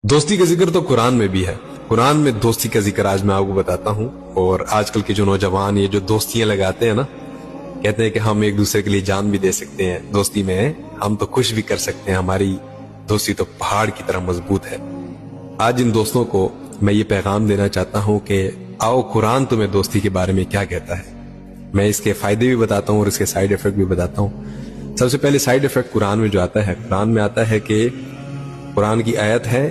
دوستی کا ذکر تو قرآن میں بھی ہے. قرآن میں دوستی کا ذکر آج میں آپ کو بتاتا ہوں. اور آج کل کے جو نوجوان یہ جو دوستیاں لگاتے ہیں نا، کہتے ہیں کہ ہم ایک دوسرے کے لیے جان بھی دے سکتے ہیں دوستی میں، ہم تو خوش بھی کر سکتے ہیں، ہماری دوستی تو پہاڑ کی طرح مضبوط ہے. آج ان دوستوں کو میں یہ پیغام دینا چاہتا ہوں کہ آؤ قرآن تمہیں دوستی کے بارے میں کیا کہتا ہے. میں اس کے فائدے بھی بتاتا ہوں اور اس کے سائیڈ ایفیکٹ بھی بتاتا ہوں. سب سے پہلے سائیڈ ایفیکٹ قرآن میں جو آتا ہے، قرآن میں آتا ہے کہ قرآن کی آیت ہے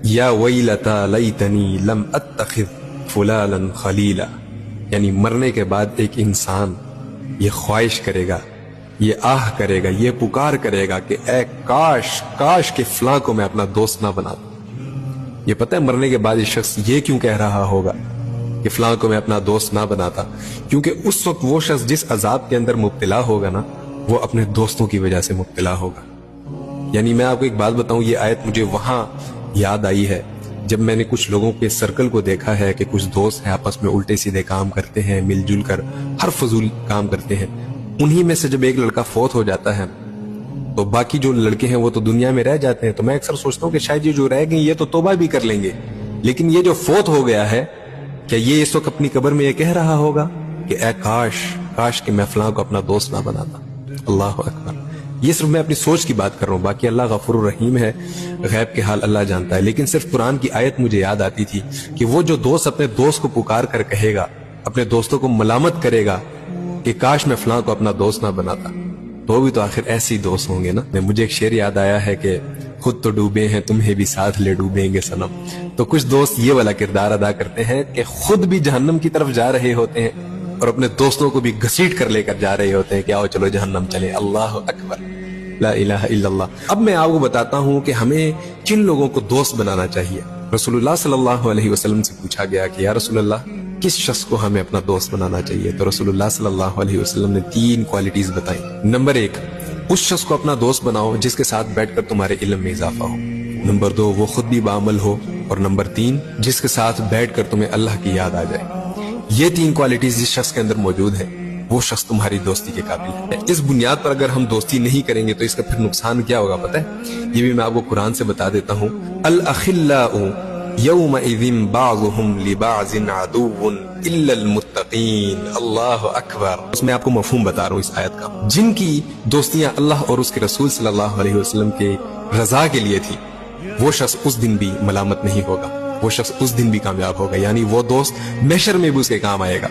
یا ویلتا لیتنی لم اتخذ فلانا خلیلا، یعنی مرنے کے بعد ایک انسان یہ خواہش کرے گا، یہ آہ کرے گا، یہ پکار کرے گا کہ اے کاش کاش کہ فلاں کو میں اپنا دوست نہ بنا دوں. یہ پتہ ہے مرنے کے بعد یہ شخص یہ کیوں کہہ رہا ہوگا کہ فلاں کو میں اپنا دوست نہ بناتا؟ کیونکہ اس وقت وہ شخص جس عذاب کے اندر مبتلا ہوگا نا، وہ اپنے دوستوں کی وجہ سے مبتلا ہوگا. یعنی میں آپ کو ایک بات بتاؤں، یہ آیت مجھے وہاں یاد آئی ہے جب میں نے کچھ لوگوں کے سرکل کو دیکھا ہے کہ کچھ دوست ہیں آپس میں الٹے سیدھے کام کرتے ہیں، مل جل کر ہر فضول کام کرتے ہیں. انہی میں سے جب ایک لڑکا فوت ہو جاتا ہے تو باقی جو لڑکے ہیں وہ تو دنیا میں رہ جاتے ہیں. تو میں اکثر سوچتا ہوں کہ شاید یہ جو رہ گئے یہ تو توبہ بھی کر لیں گے، لیکن یہ جو فوت ہو گیا ہے، کیا یہ اس وقت اپنی قبر میں یہ کہہ رہا ہوگا کہ اے کاش کاش کہ میں فلاں کو اپنا دوست نہ بناتا؟ اللہ اکبر. یہ صرف میں اپنی سوچ کی بات کر رہا ہوں، باقی اللہ غفور الرحیم ہے، غیب کے حال اللہ جانتا ہے. لیکن صرف قرآن کی آیت مجھے یاد آتی تھی کہ وہ جو دوست اپنے دوست کو پکار کر کہے گا، اپنے دوستوں کو ملامت کرے گا کہ کاش میں فلاں کو اپنا دوست نہ بناتا، تو بھی تو آخر ایسے ہی دوست ہوں گے نا. مجھے ایک شعر یاد آیا ہے کہ خود تو ڈوبے ہیں تمہیں بھی ساتھ لے ڈوبیں گے صنم. تو کچھ دوست یہ والا کردار ادا کرتے ہیں کہ خود بھی جہنم کی طرف جا رہے ہوتے ہیں اور اپنے دوستوں کو بھی گھسیٹ کر لے کر جا رہے ہوتے ہیں کہ آؤ چلو جہنم چلے. اللہ اکبر، لا الہ الا اللہ. اب میں آپ کو بتاتا ہوں کہ ہمیں کن لوگوں کو دوست بنانا چاہیے. رسول اللہ صلی اللہ علیہ وسلم سے پوچھا گیا کہ یا رسول اللہ کس شخص کو ہمیں اپنا دوست بنانا چاہیے؟ تو رسول اللہ صلی اللہ علیہ وسلم نے 3 کوالٹیز بتائیں. نمبر 1، اس شخص کو اپنا دوست بناؤ جس کے ساتھ بیٹھ کر تمہارے علم میں اضافہ ہو. نمبر 2، وہ خود بھی بعمل ہو. اور نمبر 3، جس کے ساتھ بیٹھ کر تمہیں اللہ کی یاد آ جائے. یہ 3 کوالٹیز جس شخص کے اندر موجود ہیں وہ شخص تمہاری دوستی کے قابل ہے. اس بنیاد پر اگر ہم دوستی نہیں کریں گے تو اس کا پھر نقصان کیا ہوگا پتہ ہے؟ یہ بھی میں آپ کو قرآن سے بتا دیتا ہوں. الاخلاء یومئذ بعضهم لبعض عدو الا المتقین. اللہ اکبر. اس میں آپ کو مفہوم بتا رہا ہوں اس آیت کا. جن کی دوستیاں اللہ اور اس کے رسول صلی اللہ علیہ وسلم کے رضا کے لیے تھی، وہ شخص اس دن بھی ملامت نہیں ہوگا، وہ شخص اس دن بھی کامیاب ہوگا. یعنی وہ دوست محشر میں بھی اس کے کام آئے گا.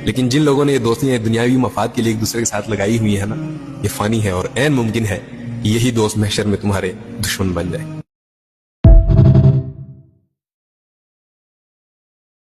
لیکن جن لوگوں نے یہ دوستیاں دنیاوی مفاد کے لیے ایک دوسرے کے ساتھ لگائی ہوئی ہے نا، یہ فانی ہے اور عین ممکن ہے کہ یہی دوست محشر میں تمہارے دشمن بن جائے.